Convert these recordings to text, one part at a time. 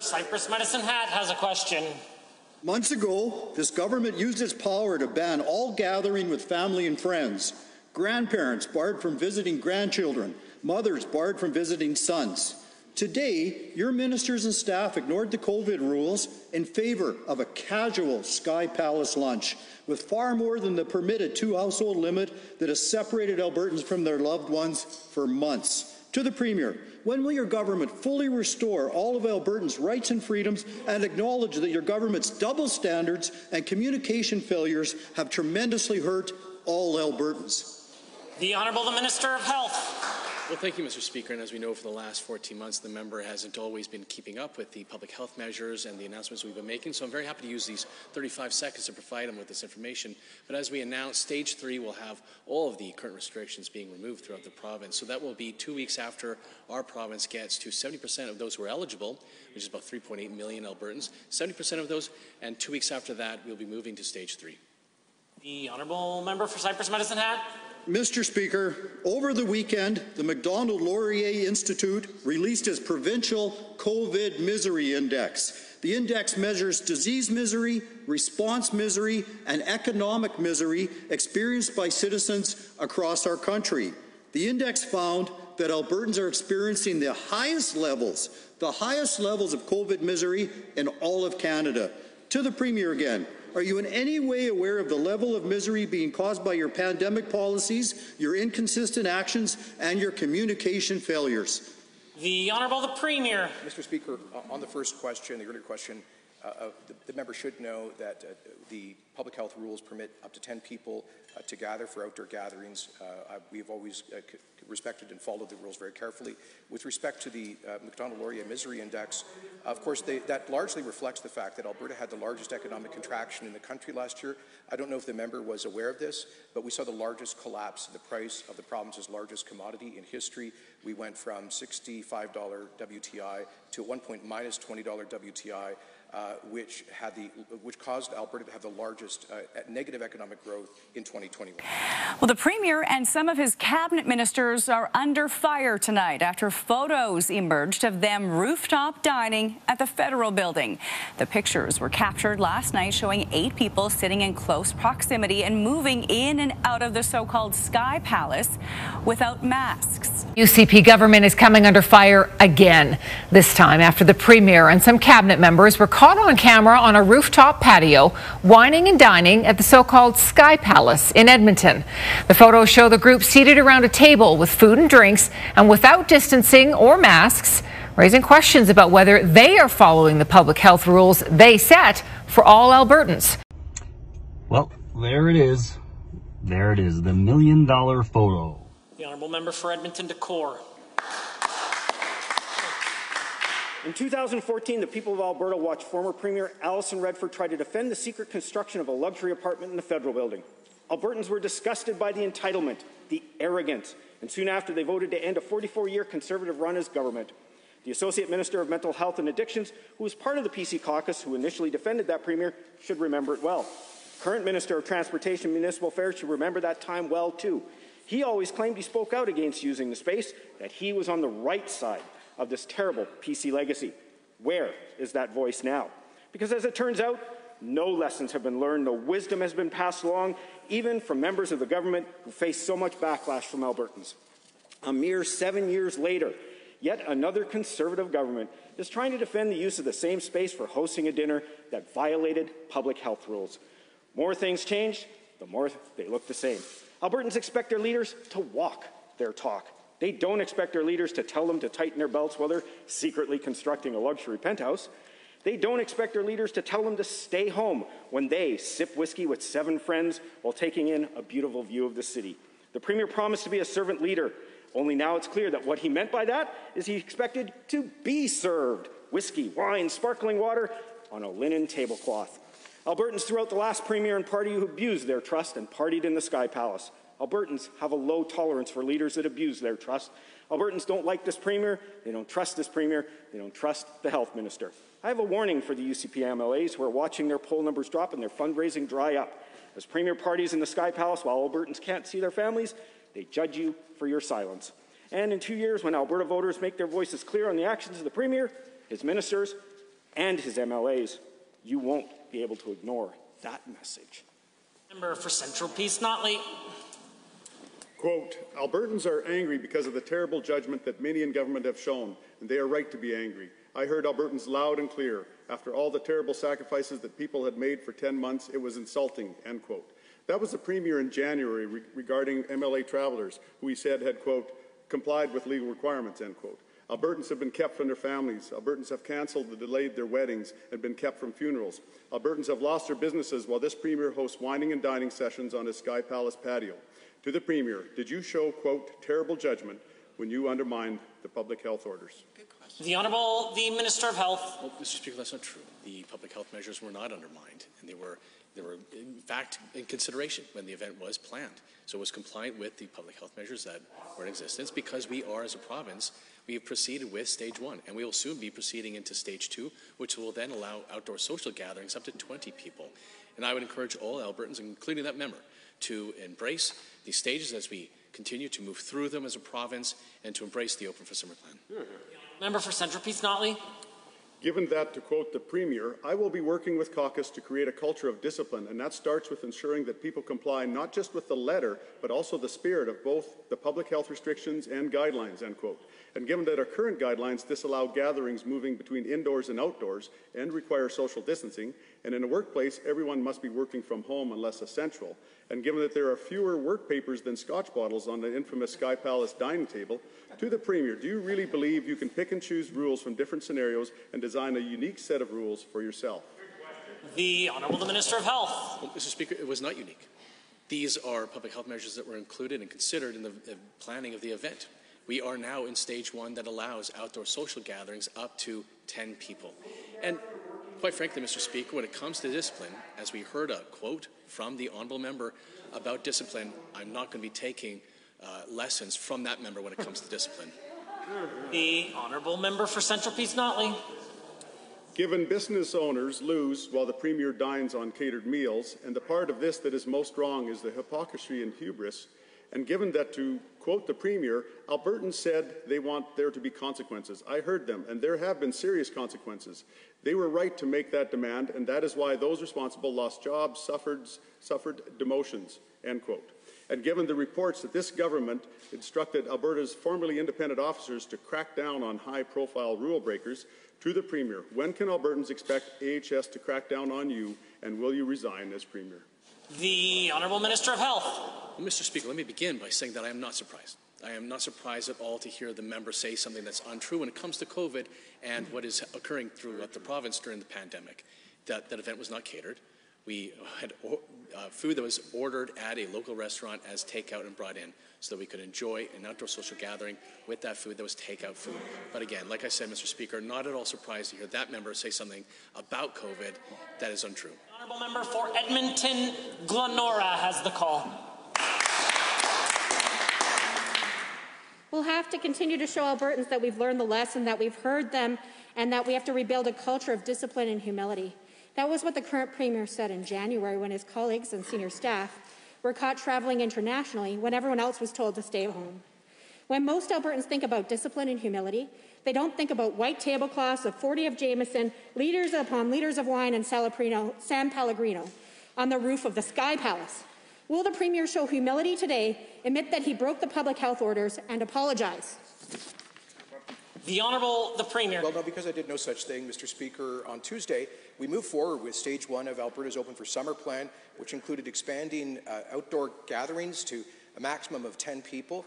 Cypress Medicine Hat has a question. Months ago, this government used its power to ban all gathering with family and friends. Grandparents barred from visiting grandchildren, mothers barred from visiting sons. Today, your ministers and staff ignored the COVID rules in favor of a casual Sky Palace lunch with far more than the permitted two-household limit that has separated Albertans from their loved ones for months. To the Premier, when will your government fully restore all of Albertans' rights and freedoms and acknowledge that your government's double standards and communication failures have tremendously hurt all Albertans? The Honourable the Minister of Health. Well, thank you, Mr. Speaker. And as we know, for the last 14 months, the member hasn't always been keeping up with the public health measures and the announcements we've been making. So I'm very happy to use these 35 seconds to provide him with this information. But as we announced, Stage 3 will have all of the current restrictions being removed throughout the province. So that will be 2 weeks after our province gets to 70% of those who are eligible, which is about 3.8 million Albertans, 70% of those, and 2 weeks after that, we'll be moving to Stage 3. The Honourable Member for Cypress Medicine Hat. Mr. Speaker, over the weekend, the Macdonald-Laurier Institute released its provincial COVID misery index. The index measures disease misery, response misery, and economic misery experienced by citizens across our country. The index found that Albertans are experiencing the highest levels of COVID misery in all of Canada. To the Premier again. Are you in any way aware of the level of misery being caused by your pandemic policies, your inconsistent actions, and your communication failures? The Honourable the Premier. Mr. Speaker, on the first question, the earlier question, the member should know that the public health rules permit up to 10 people to gather for outdoor gatherings. We've always respected and followed the rules very carefully. With respect to the Macdonald-Laurier Misery Index, of course, that largely reflects the fact that Alberta had the largest economic contraction in the country last year. I don't know if the member was aware of this, but we saw the largest collapse of the price of the province's largest commodity in history. We went from $65 WTI to at one point minus $20 WTI. Which caused Alberta to have the largest negative economic growth in 2021. Well, the Premier and some of his cabinet ministers are under fire tonight after photos emerged of them rooftop dining at the federal building. The pictures were captured last night showing 8 people sitting in close proximity and moving in and out of the so-called Sky Palace without masks. UCP government is coming under fire again, this time after the Premier and some cabinet members were caught on camera on a rooftop patio, whining and dining at the so-called Sky Palace in Edmonton. The photos show the group seated around a table with food and drinks and without distancing or masks, raising questions about whether they are following the public health rules they set for all Albertans. Well, there it is. There it is, the $1 million photo. The Honourable Member for Edmonton Decor. In 2014, the people of Alberta watched former Premier Alison Redford try to defend the secret construction of a luxury apartment in the federal building. Albertans were disgusted by the entitlement, the arrogance, and soon after they voted to end a 44-year Conservative run as government. The Associate Minister of Mental Health and Addictions, who was part of the PC caucus who initially defended that Premier, should remember it well. Current Minister of Transportation and Municipal Affairs should remember that time well too. He always claimed he spoke out against using the space, that he was on the right side of this terrible PC legacy. Where is that voice now? Because as it turns out, no lessons have been learned, no wisdom has been passed along, even from members of the government who face so much backlash from Albertans. A mere 7 years later, yet another Conservative government is trying to defend the use of the same space for hosting a dinner that violated public health rules. More things change, the more they look the same. Albertans expect their leaders to walk their talk. They don't expect their leaders to tell them to tighten their belts while they're secretly constructing a luxury penthouse. They don't expect their leaders to tell them to stay home when they sip whiskey with 7 friends while taking in a beautiful view of the city. The Premier promised to be a servant leader, only now it's clear that what he meant by that is he expected to be served whiskey, wine, sparkling water on a linen tablecloth. Albertans throughout the last Premier and party who abused their trust and partied in the Sky Palace. Albertans have a low tolerance for leaders that abuse their trust. Albertans don't like this Premier, they don't trust this Premier, they don't trust the Health Minister. I have a warning for the UCP MLAs who are watching their poll numbers drop and their fundraising dry up. As Premier parties in the Sky Palace while Albertans can't see their families, they judge you for your silence. And in 2 years, when Alberta voters make their voices clear on the actions of the Premier, his ministers, and his MLAs. You won't be able to ignore that message. Member for Central Peace Notley. Quote, Albertans are angry because of the terrible judgment that many in government have shown, and they are right to be angry. I heard Albertans loud and clear. After all the terrible sacrifices that people had made for 10 months, it was insulting, end quote. That was the Premier in January regarding MLA travelers, who he said had, quote, complied with legal requirements, end quote. Albertans have been kept from their families. Albertans have cancelled or delayed their weddings and been kept from funerals. Albertans have lost their businesses while this Premier hosts wining and dining sessions on his Sky Palace patio. To the Premier, did you show, quote, terrible judgment when you undermined the public health orders? The Honourable the Minister of Health. Well, Mr. Speaker, that's not true. The public health measures were not undermined, and they were in fact in consideration when the event was planned. So it was compliant with the public health measures that were in existence because we are, as a province, we have proceeded with stage 1, and we will soon be proceeding into stage 2, which will then allow outdoor social gatherings up to 20 people. And I would encourage all Albertans, including that member, to embrace these stages as we continue to move through them as a province and to embrace the Open for Summer plan. Member for Central Peace Notley. Given that, to quote the Premier, I will be working with caucus to create a culture of discipline, and that starts with ensuring that people comply not just with the letter, but also the spirit of both the public health restrictions and guidelines, end quote. And given that our current guidelines disallow gatherings moving between indoors and outdoors and require social distancing, and in a workplace, everyone must be working from home unless essential, and given that there are fewer work papers than Scotch bottles on the infamous Sky Palace dining table, to the Premier, do you really believe you can pick and choose rules from different scenarios and design a unique set of rules for yourself? The Honourable the Minister of Health. Well, Mr. Speaker, it was not unique. These are public health measures that were included and considered in the planning of the event. We are now in stage 1 that allows outdoor social gatherings up to 10 people. And quite frankly, Mr. Speaker, when it comes to discipline, as we heard a quote from the Honourable Member about discipline, I'm not going to be taking lessons from that member when it comes to discipline. The Honourable Member for Central Peace Notley. Given business owners lose while the Premier dines on catered meals, and the part of this that is most wrong is the hypocrisy and hubris, and given that, to quote the Premier, Albertans said they want there to be consequences. I heard them, and there have been serious consequences. They were right to make that demand, and that is why those responsible lost jobs, suffered demotions, end quote. And given the reports that this government instructed Alberta's formerly independent officers to crack down on high-profile rule breakers, to the Premier, when can Albertans expect AHS to crack down on you, and will you resign as Premier? The Honourable Minister of Health. Well, Mr. Speaker, let me begin by saying that I am not surprised. I am not surprised at all to hear the member say something that's untrue when it comes to COVID and what is occurring throughout the province during the pandemic. That event was not catered. We had food that was ordered at a local restaurant as takeout and brought in so that we could enjoy an outdoor social gathering with that food that was takeout food. But again, like I said, Mr. Speaker, not at all surprised to hear that member say something about COVID that is untrue. The Honourable Member for Edmonton Glenora has the call. We'll have to continue to show Albertans that we've learned the lesson, that we've heard them, and that we have to rebuild a culture of discipline and humility. That was what the current Premier said in January when his colleagues and senior staff were caught travelling internationally when everyone else was told to stay home. When most Albertans think about discipline and humility, they don't think about white tablecloths of 40 of Jameson, liters upon liters of wine and San Pellegrino on the roof of the Sky Palace. Will the Premier show humility today, admit that he broke the public health orders, and apologize? The Honourable the Premier. Well, no, because I did no such thing, Mr. Speaker. On Tuesday, we moved forward with Stage 1 of Alberta's Open for Summer plan, which included expanding outdoor gatherings to a maximum of 10 people.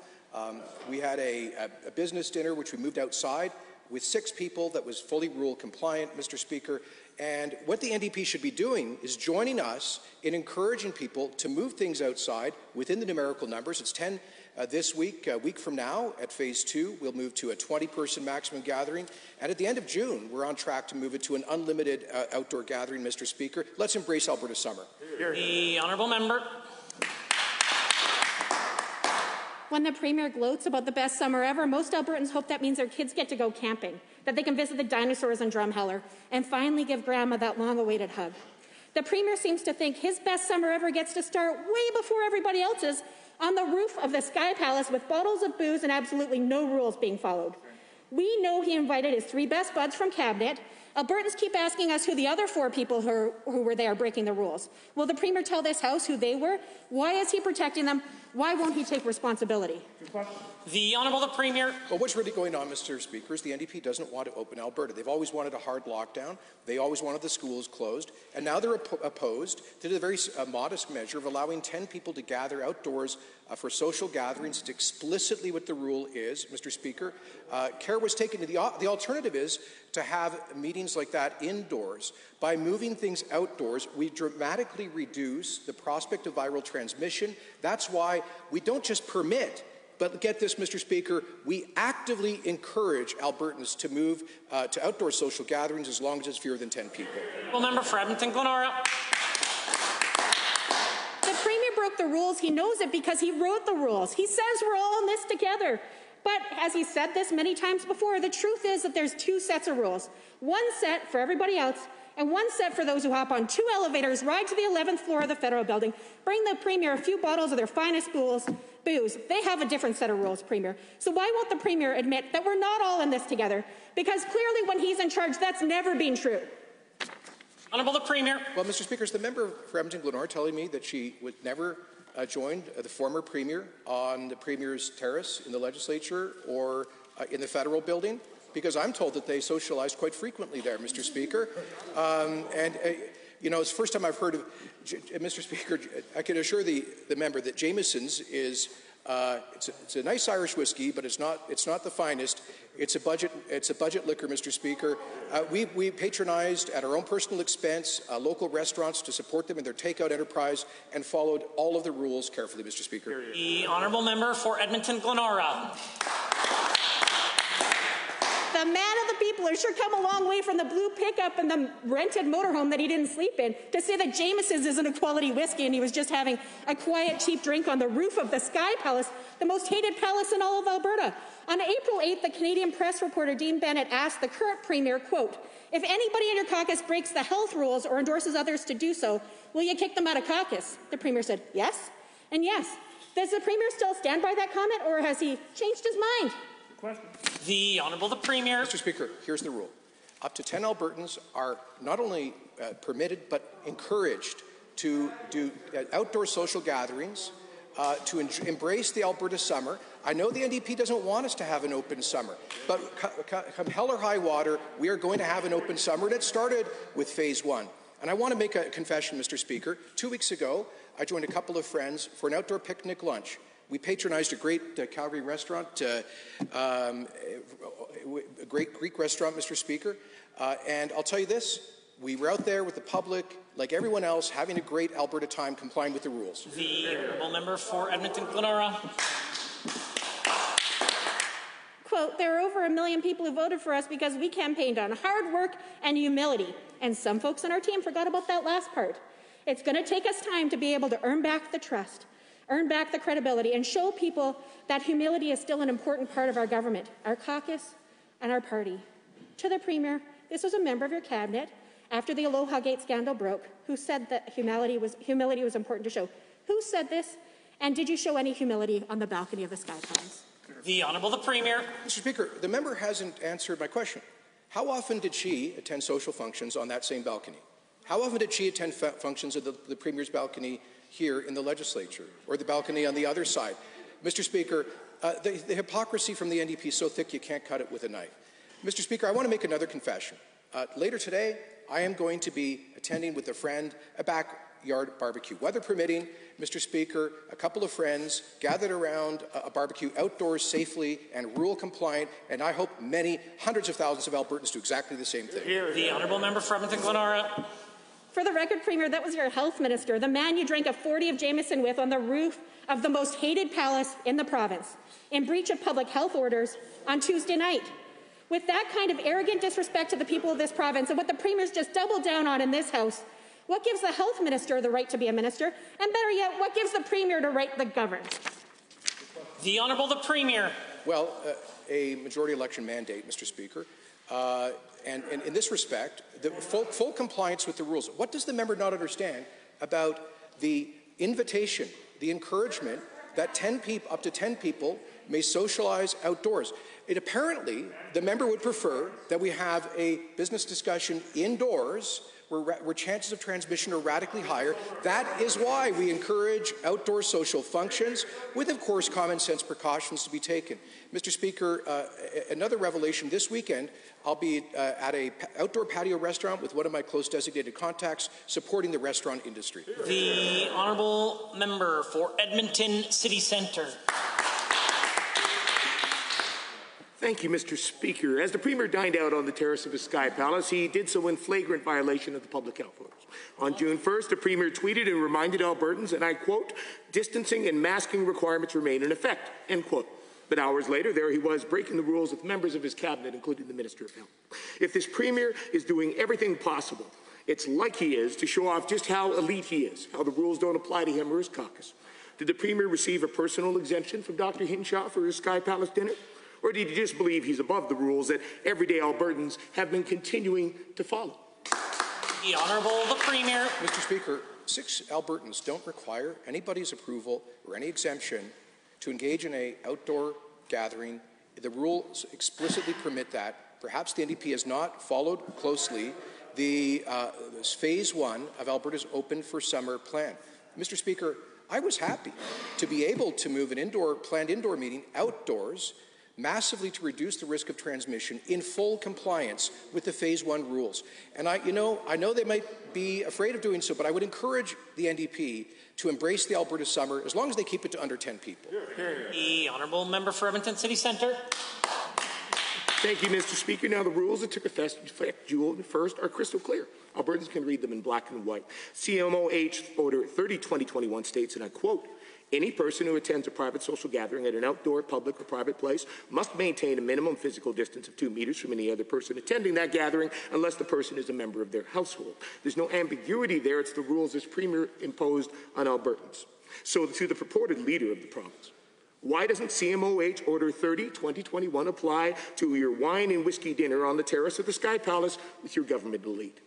We had a business dinner, which we moved outside with 6 people that was fully rule compliant, Mr. Speaker. And what the NDP should be doing is joining us in encouraging people to move things outside within the numerical numbers. It's 10 this week. A week from now, at Phase 2, we'll move to a 20-person maximum gathering. And at the end of June, we're on track to move it to an unlimited outdoor gathering, Mr. Speaker. Let's embrace Alberta summer. The Honourable Member. When the Premier gloats about the best summer ever, most Albertans hope that means their kids get to go camping, that they can visit the dinosaurs in Drumheller, and finally give Grandma that long-awaited hug. The Premier seems to think his best summer ever gets to start way before everybody else's on the roof of the Sky Palace with bottles of booze and absolutely no rules being followed. We know he invited his 3 best buds from Cabinet, Albertans keep asking us who the other 4 people who were there breaking the rules. Will the Premier tell this House who they were? Why is he protecting them? Why won't he take responsibility? The Honourable the Premier. Well, what's really going on, Mr. Speaker, is the NDP doesn't want to open Alberta. They've always wanted a hard lockdown. They always wanted the schools closed. And now they're opposed to the very modest measure of allowing 10 people to gather outdoors for social gatherings. It's explicitly what the rule is, Mr. Speaker. Care was taken. The alternative is to have meetings like that indoors. By moving things outdoors, we dramatically reduce the prospect of viral transmission. That's why we don't just permit, but get this, Mr. Speaker, we actively encourage Albertans to move to outdoor social gatherings as long as it's fewer than 10 people. Well, member for Edmonton Glenora. The Premier broke the rules. He knows it because he wrote the rules. He says we're all in this together. But as he said this many times before, the truth is that there's 2 sets of rules. One set for everybody else, and one set for those who hop on 2 elevators, ride to the 11th floor of the federal building, bring the Premier a few bottles of their finest booze. They have a different set of rules, Premier. So why won't the Premier admit that we're not all in this together? Because clearly when he's in charge, that's never been true. Honourable the Premier. Well, Mr. Speaker, is the member for Edmonton Glenora telling me that she would never join the former Premier on the Premier's terrace in the legislature or in the federal building? Because I'm told that they socialized quite frequently there, Mr. Speaker. You know, it's the first time I've heard of, Mr. Speaker, I can assure the member that Jameson's is, it's a nice Irish whiskey, but it's not the finest. It's a budget liquor, Mr. Speaker. We patronized at our own personal expense local restaurants to support them in their takeout enterprise and followed all of the rules carefully, Mr. Speaker. The honourable member for Edmonton Glenora. The man of the people has sure come a long way from the blue pickup and the rented motorhome that he didn't sleep in to say that Jameson's isn't a quality whiskey and he was just having a quiet, cheap drink on the roof of the Sky Palace, the most hated palace in all of Alberta. On April 8th, the Canadian press reporter Dean Bennett asked the current Premier, quote, "If anybody in your caucus breaks the health rules or endorses others to do so, will you kick them out of caucus?" The Premier said yes and yes. Does the Premier still stand by that comment, or has he changed his mind? The Honourable the Premier. Mr. Speaker, here's the rule. Up to 10 Albertans are not only permitted but encouraged to do outdoor social gatherings, to embrace the Alberta summer. I know the NDP doesn't want us to have an open summer, but come hell or high water, we are going to have an open summer, and it started with Phase 1. And I want to make a confession, Mr. Speaker. 2 weeks ago, I joined a couple of friends for an outdoor picnic lunch. We patronized a great Calgary restaurant, a great Greek restaurant, Mr. Speaker. And I'll tell you this, we were out there with the public, like everyone else, having a great Alberta time, complying with the rules. The honourable member for Edmonton Glenora. Quote, "There are over 1 million people who voted for us because we campaigned on hard work and humility." And some folks on our team forgot about that last part. It's going to take us time to be able to earn back the trust, earn back the credibility, and show people that humility is still an important part of our government, our caucus, and our party. To the Premier, this was a member of your cabinet after the Aloha Gate scandal broke who said that humility was important to show. Who said this? And did you show any humility on the balcony of the Sky Palace? The Honourable the Premier. Mr. Speaker, the member hasn't answered my question. How often did she attend social functions on that same balcony? How often did she attend functions at the Premier's balcony here in the legislature, or the balcony on the other side? Mr. Speaker, the hypocrisy from the NDP is so thick you can't cut it with a knife. Mr. Speaker, I want to make another confession. Later today, I am going to be attending with a friend a backyard barbecue. Weather permitting, Mr. Speaker, a couple of friends gathered around a barbecue outdoors safely and rule compliant, and I hope many hundreds of thousands of Albertans do exactly the same thing. The honourable member for Edmonton Glenora. For the record, Premier, that was your health minister, the man you drank a 40 of Jameson with on the roof of the most hated palace in the province, in breach of public health orders on Tuesday night. With that kind of arrogant disrespect to the people of this province and what the Premier's just doubled down on in this House, what gives the health minister the right to be a minister? And better yet, what gives the Premier the right to govern? The Honourable the Premier. Well, a majority election mandate, Mr. Speaker. And in this respect, the full compliance with the rules. What does the member not understand about the invitation, the encouragement that up to 10 people may socialize outdoors. Apparently, the member would prefer that we have a business discussion indoors where chances of transmission are radically higher. That is why we encourage outdoor social functions with, of course, common sense precautions to be taken. Mr. Speaker, another revelation this weekend, I'll be at an outdoor patio restaurant with one of my close designated contacts supporting the restaurant industry. The honourable member for Edmonton City Centre. Thank you, Mr. Speaker. As the Premier dined out on the terrace of his Sky Palace, he did so in flagrant violation of the public health orders. On June 1st, the Premier tweeted and reminded Albertans, and I quote, "distancing and masking requirements remain in effect," end quote. But hours later, there he was breaking the rules with members of his cabinet, including the Minister of Health. If this Premier is doing everything possible, it's like he is, to show off just how elite he is, how the rules don't apply to him or his caucus. Did the Premier receive a personal exemption from Dr. Hinshaw for his Sky Palace dinner? Or did he just believe he's above the rules that everyday Albertans have been continuing to follow? The Honourable the Premier. Mr. Speaker, 6 Albertans don't require anybody's approval or any exemption to engage in an outdoor gathering. The rules explicitly permit that. Perhaps the NDP has not followed closely the Phase 1 of Alberta's Open for Summer plan. Mr. Speaker, I was happy to be able to move an planned indoor meeting outdoors massively to reduce the risk of transmission in full compliance with the Phase 1 rules. And I know they might be afraid of doing so, but I would encourage the NDP to embrace the Alberta summer as long as they keep it to under 10 people. The honourable member for Edmonton City Centre. Thank you, Mr. Speaker. Now, the rules that took effect June 1st are crystal clear. Albertans can read them in black and white. CMOH Order 30/2021 states, and I quote, "Any person who attends a private social gathering at an outdoor, public, or private place must maintain a minimum physical distance of 2 meters from any other person attending that gathering unless the person is a member of their household." There's no ambiguity there. It's the rules this Premier imposed on Albertans. So to the purported leader of the province, why doesn't CMOH Order 30/2021 apply to your wine and whiskey dinner on the terrace of the Sky Palace with your government elite?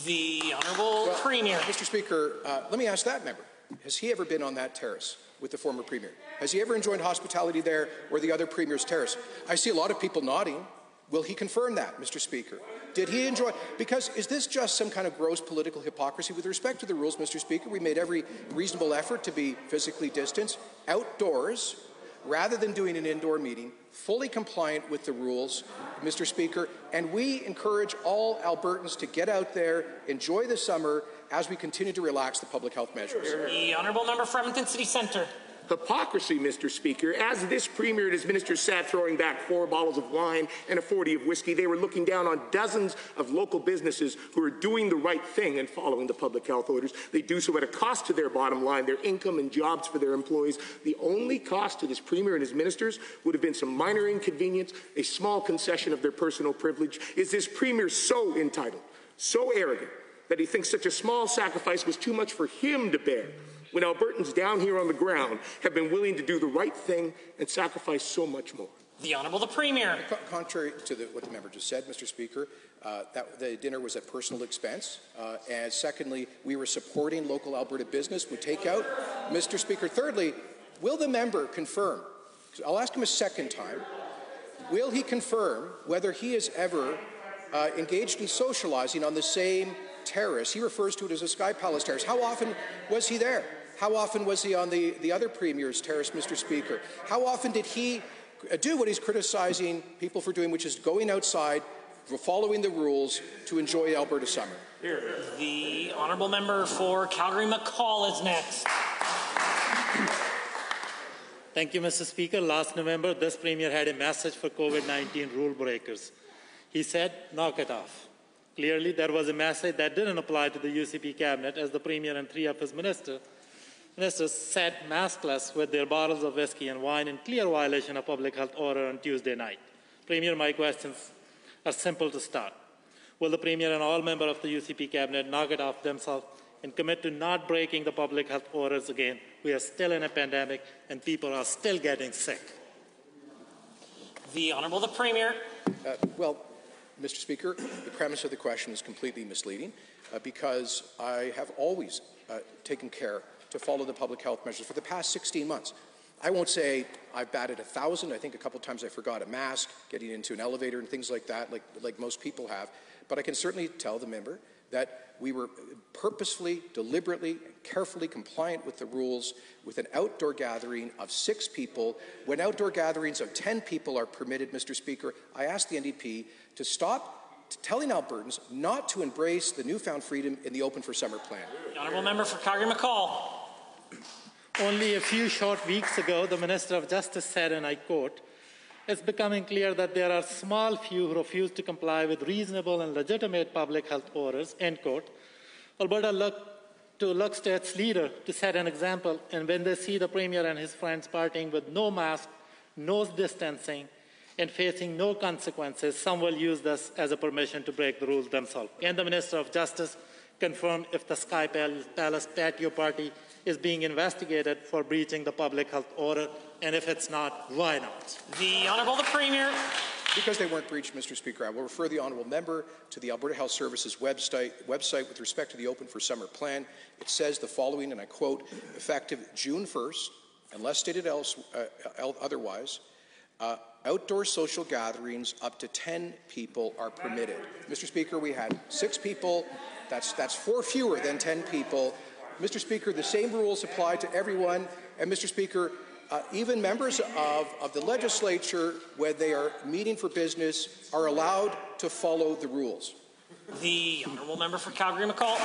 The Honourable Premier. Mr. Speaker, let me ask that member. Has he ever been on that terrace with the former Premier? Has he ever enjoyed hospitality there or the other Premier's terrace? I see a lot of people nodding. Will he confirm that, Mr. Speaker? Did he enjoy? Because is this just some kind of gross political hypocrisy? With respect to the rules, Mr. Speaker, we made every reasonable effort to be physically distanced outdoors rather than doing an indoor meeting, fully compliant with the rules, Mr. Speaker, and we encourage all Albertans to get out there, enjoy the summer, as we continue to relax the public health measures. The honourable member for Edmonton City Centre. Hypocrisy, Mr. Speaker. As this Premier and his ministers sat throwing back 4 bottles of wine and a 40 of whiskey, they were looking down on dozens of local businesses who are doing the right thing and following the public health orders. They do so at a cost to their bottom line, their income and jobs for their employees. The only cost to this Premier and his ministers would have been some minor inconvenience, a small concession of their personal privilege. Is this Premier so entitled, so arrogant, that he thinks such a small sacrifice was too much for him to bear, when Albertans down here on the ground have been willing to do the right thing and sacrifice so much more? The Honourable the Premier. Contrary to what the member just said, Mr. Speaker, that the dinner was at personal expense. And secondly, we were supporting local Alberta business with takeout. Mr. Speaker, thirdly, will the member confirm, I'll ask him a second time, will he confirm whether he has ever engaged in socializing on the same terrace? He refers to it as a Sky Palace terrace. How often was he there? How often was he on the other Premier's terrace, Mr. Speaker? How often did he do what he's criticizing people for doing, which is going outside, following the rules to enjoy Alberta summer? The honourable member for Calgary-McCall is next. Thank you, Mr. Speaker. Last November, this Premier had a message for COVID-19 rule breakers. He said, knock it off. Clearly, there was a message that didn't apply to the UCP cabinet, as the Premier and 3 of his ministers sat maskless with their bottles of whiskey and wine in clear violation of public health order on Tuesday night. Premier, my questions are simple to start. Will the Premier and all members of the UCP cabinet knock it off themselves and commit to not breaking the public health orders again? We are still in a pandemic and people are still getting sick. The Honourable the Premier. Well, Mr. Speaker, the premise of the question is completely misleading because I have always taken care to follow the public health measures for the past 16 months. I won't say I've batted 1,000. I think a couple times I forgot a mask, getting into an elevator and things like that, like most people have. But I can certainly tell the member that we were purposefully, deliberately, and carefully compliant with the rules with an outdoor gathering of 6 people. When outdoor gatherings of 10 people are permitted, Mr. Speaker, I ask the NDP to stop telling Albertans not to embrace the newfound freedom in the Open for Summer plan. The honourable member for Calgary-McCall. Only a few short weeks ago, the Minister of Justice said, and I quote, "It's becoming clear that there are small few who refuse to comply with reasonable and legitimate public health orders," end quote. Alberta looks to its leader to set an example, and when they see the Premier and his friends partying with no mask, no distancing, and facing no consequences, some will use this as a permission to break the rules themselves. Can the Minister of Justice confirm if the Sky Palace patio party is being investigated for breaching the public health order, and if it's not, why not? The Honourable the Premier. Because they weren't breached, Mr. Speaker, I will refer the Honourable Member to the Alberta Health Services website with respect to the Open for Summer plan. It says the following, and I quote, "Effective June 1st, unless stated otherwise, outdoor social gatherings up to 10 people are permitted." Mr. Speaker, we had 6 people. That's 4 fewer than 10 people. Mr. Speaker, the same rules apply to everyone. And Mr. Speaker, even members of the legislature, when they are meeting for business, are allowed to follow the rules. The honourable member for Calgary-McCall.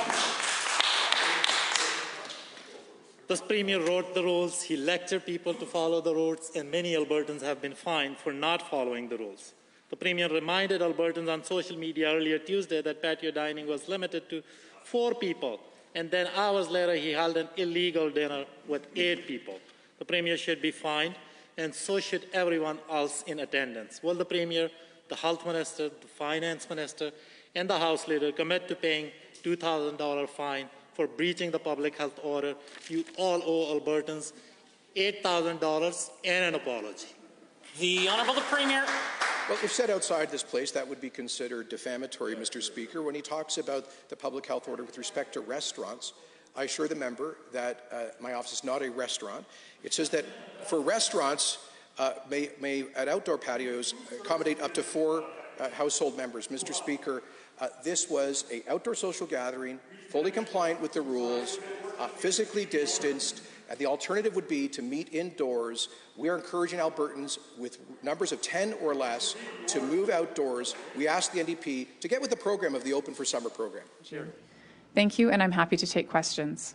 This Premier wrote the rules, he lectured people to follow the rules, and many Albertans have been fined for not following the rules. The Premier reminded Albertans on social media earlier Tuesday that patio dining was limited to 4 people, and then hours later he held an illegal dinner with 8 people. The Premier should be fined, and so should everyone else in attendance. Will the Premier, the Health Minister, the Finance Minister, and the House Leader commit to paying $2,000 fine for breaching the public health order? You all owe Albertans $8,000 and an apology. The Honourable the Premier. Well, if said outside this place, that would be considered defamatory, Mr. Speaker. When he talks about the public health order with respect to restaurants, I assure the member that my office is not a restaurant. It says that for restaurants may at outdoor patios accommodate up to 4 household members. Mr. Speaker, this was an outdoor social gathering, fully compliant with the rules, physically distanced, and the alternative would be to meet indoors. We are encouraging Albertans with numbers of 10 or less to move outdoors. We ask the NDP to get with the program of the Open for Summer program. Sure. Thank you, and I'm happy to take questions.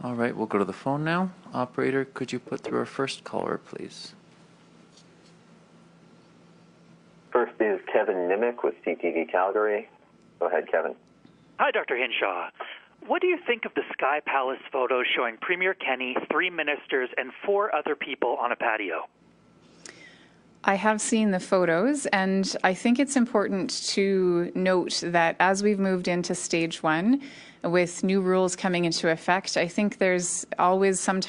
All right, we'll go to the phone now. Operator, could you put through our first caller, please? First is Kevin Nimick with CTV Calgary. Go ahead, Kevin. Hi, Dr. Hinshaw. What do you think of the Sky Palace photos showing Premier Kenney, 3 ministers, and 4 other people on a patio? I have seen the photos, and I think it's important to note that as we've moved into stage 1, with new rules coming into effect, I think there's always a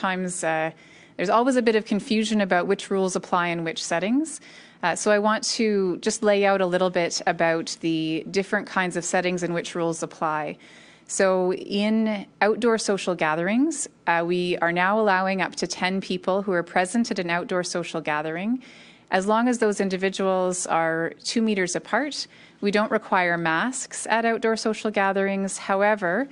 bit of confusion about which rules apply in which settings. So I want to just lay out a little bit about the different kinds of settings in which rules apply. So in outdoor social gatherings, we are now allowing up to 10 people who are present at an outdoor social gathering. As long as those individuals are 2 meters apart, we don't require masks at outdoor social gatherings. However,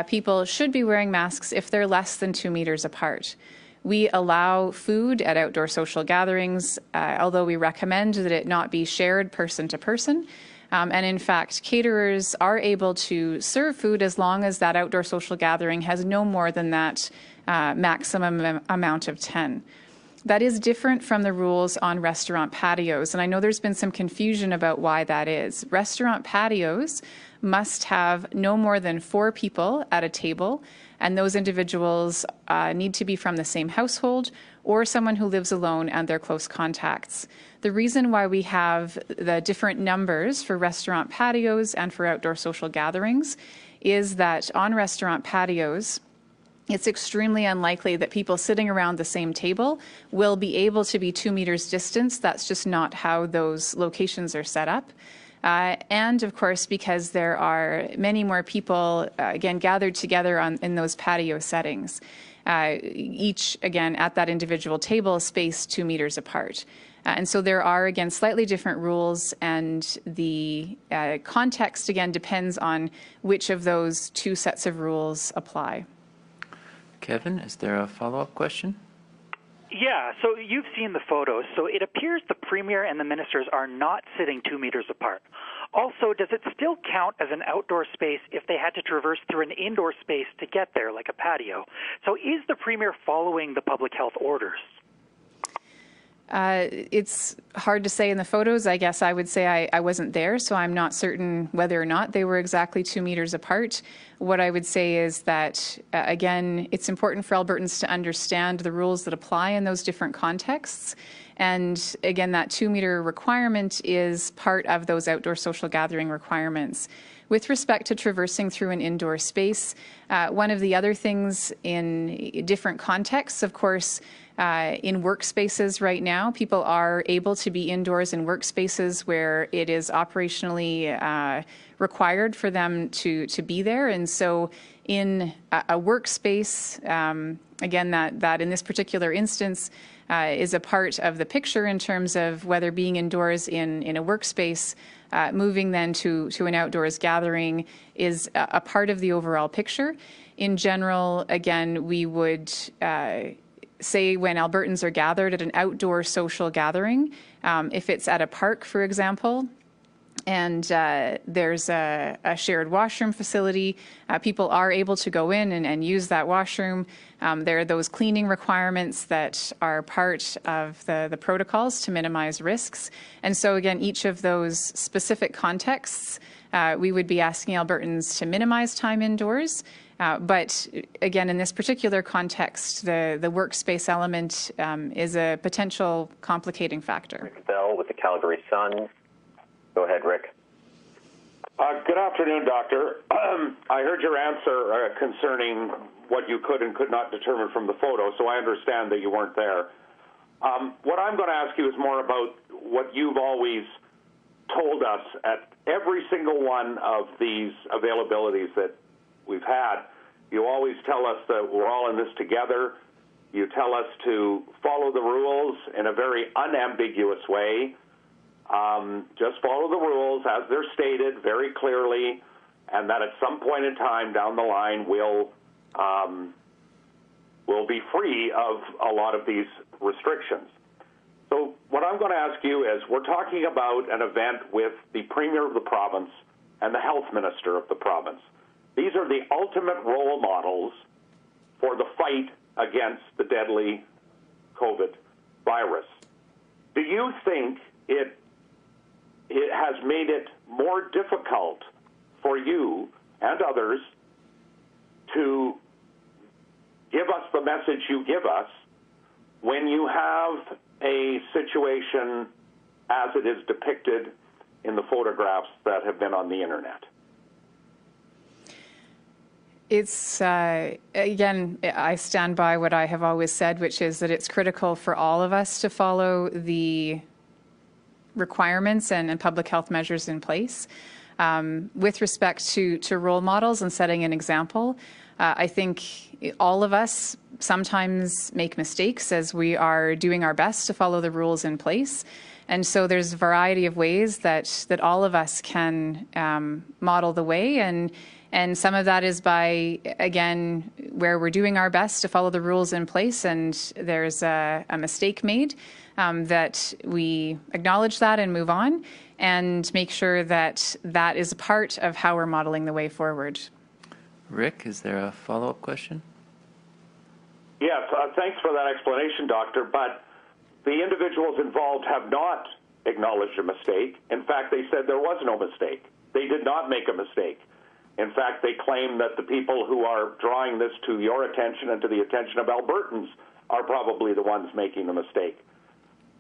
people should be wearing masks if they're less than 2 meters apart. We allow food at outdoor social gatherings, although we recommend that it not be shared person to person. And in fact, caterers are able to serve food as long as that outdoor social gathering has no more than that maximum amount of 10. That is different from the rules on restaurant patios, and I know there's been some confusion about why that is. Restaurant patios must have no more than 4 people at a table, and those individuals need to be from the same household or someone who lives alone and their close contacts. The reason why we have the different numbers for restaurant patios and for outdoor social gatherings is that on restaurant patios, it's extremely unlikely that people sitting around the same table will be able to be 2 meters distance. That's just not how those locations are set up. and of course because there are many more people, again, gathered together in those patio settings, each, again, at that individual table spaced 2 meters apart. And so there are, again, slightly different rules, and the context, again, depends on which of those two sets of rules apply. Kevin, is there a follow-up question? Yeah, so you've seen the photos. So it appears the Premier and the ministers are not sitting 2 meters apart. Also, does it still count as an outdoor space if they had to traverse through an indoor space to get there, like a patio? So is the Premier following the public health orders? It's hard to say in the photos. I guess I would say I wasn't there, so I'm not certain whether or not they were exactly 2 meters apart. What I would say is that, again, it's important for Albertans to understand the rules that apply in those different contexts. And again, that 2 meter requirement is part of those outdoor social gathering requirements. With respect to traversing through an indoor space, one of the other things in different contexts, of course, in workspaces right now, people are able to be indoors in workspaces where it is operationally required for them to be there. And so in a workspace, again, that in this particular instance is a part of the picture in terms of whether being indoors in a workspace, moving then to an outdoors gathering is a part of the overall picture. In general, again, we would say when Albertans are gathered at an outdoor social gathering, if it's at a park, for example, and there's a shared washroom facility, people are able to go in and use that washroom. There are those cleaning requirements that are part of the protocols to minimize risks. And so again, each of those specific contexts, we would be asking Albertans to minimize time indoors. But again, in this particular context, the workspace element is a potential complicating factor. Rick Bell with the Calgary Sun. Go ahead, Rick. Good afternoon, Doctor. I heard your answer concerning what you could and could not determine from the photo, so I understand that you weren't there. What I'm going to ask you is more about what you've always told us at every single one of these availabilities that we've had. You always tell us that we're all in this together. You tell us to follow the rules in a very unambiguous way. Just follow the rules as they're stated very clearly, and that at some point in time down the line we'll be free of a lot of these restrictions. So what I'm going to ask you is, we're talking about an event with the Premier of the province and the Health Minister of the province. These are the ultimate role models for the fight against the deadly COVID virus. Do you think it has made it more difficult for you and others to give us the message you give us when you have a situation as it is depicted in the photographs that have been on the internet? It's, again, I stand by what I have always said, which is that it's critical for all of us to follow the requirements and public health measures in place. With respect to role models and setting an example, I think all of us sometimes make mistakes as we are doing our best to follow the rules in place. And so there's a variety of ways that all of us can model the way, and some of that is by, again, where we're doing our best to follow the rules in place and there's a mistake made, that we acknowledge that and move on and make sure that that is a part of how we're modeling the way forward. Rick, is there a follow-up question? Yes, thanks for that explanation, Doctor, but the individuals involved have not acknowledged a mistake. In fact, they said there was no mistake. They did not make a mistake. In fact, they claim that the people who are drawing this to your attention and to the attention of Albertans are probably the ones making the mistake.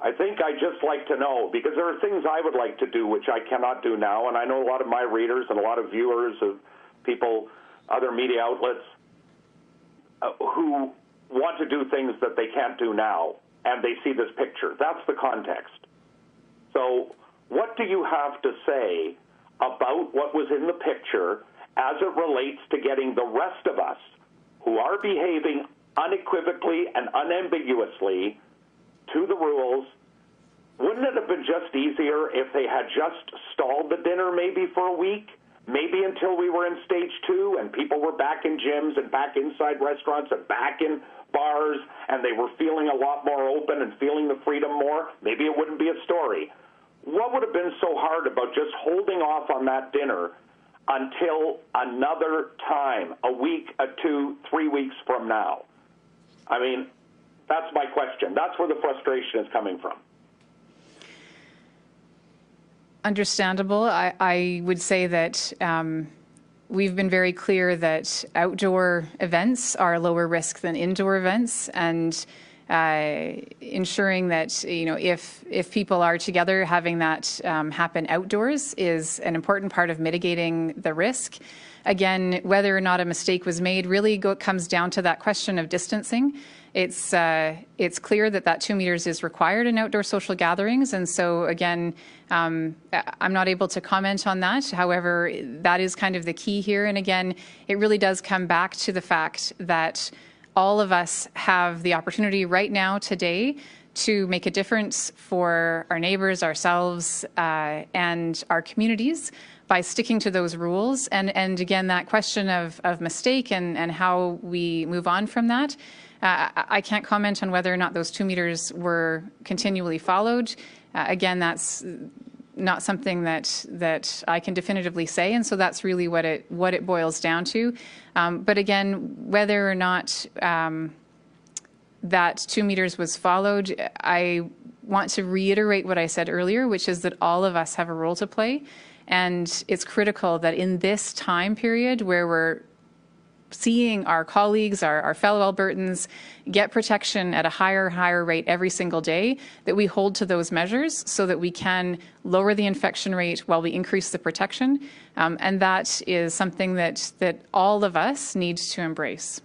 I think I'd just like to know, because there are things I would like to do which I cannot do now, and I know a lot of my readers and a lot of viewers of people, other media outlets, who want to do things that they can't do now, and they see this picture. That's the context. So what do you have to say about what was in the picture as it relates to getting the rest of us who are behaving unequivocally and unambiguously to the rules? Wouldn't it have been just easier if they had just stalled the dinner maybe for a week, maybe until we were in stage 2 and people were back in gyms and back inside restaurants and back in bars and they were feeling a lot more open and feeling the freedom more? Maybe it wouldn't be a story. What would have been so hard about just holding off on that dinner until another time, a week, 2, 3 weeks from now? I mean, that's my question. That's where the frustration is coming from. Understandable. I would say that we've been very clear that outdoor events are lower risk than indoor events, and ensuring that, you know, if people are together, having that happen outdoors is an important part of mitigating the risk. Again, whether or not a mistake was made really comes down to that question of distancing. It's clear that 2 meters is required in outdoor social gatherings, and so again, I'm not able to comment on that. However, that is kind of the key here, and again, it really does come back to the fact that all of us have the opportunity right now, today, to make a difference for our neighbours, ourselves, and our communities by sticking to those rules. And again, that question of mistake and how we move on from that, I can't comment on whether or not those 2 meters were continually followed. Again, that's not something that I can definitively say, and so that's really what it boils down to. But again, whether or not that 2 meters was followed, I want to reiterate what I said earlier, which is that all of us have a role to play, and it's critical that in this time period where we're seeing our colleagues, our fellow Albertans get protection at a higher rate every single day, that we hold to those measures so that we can lower the infection rate while we increase the protection. And that is something that all of us need to embrace.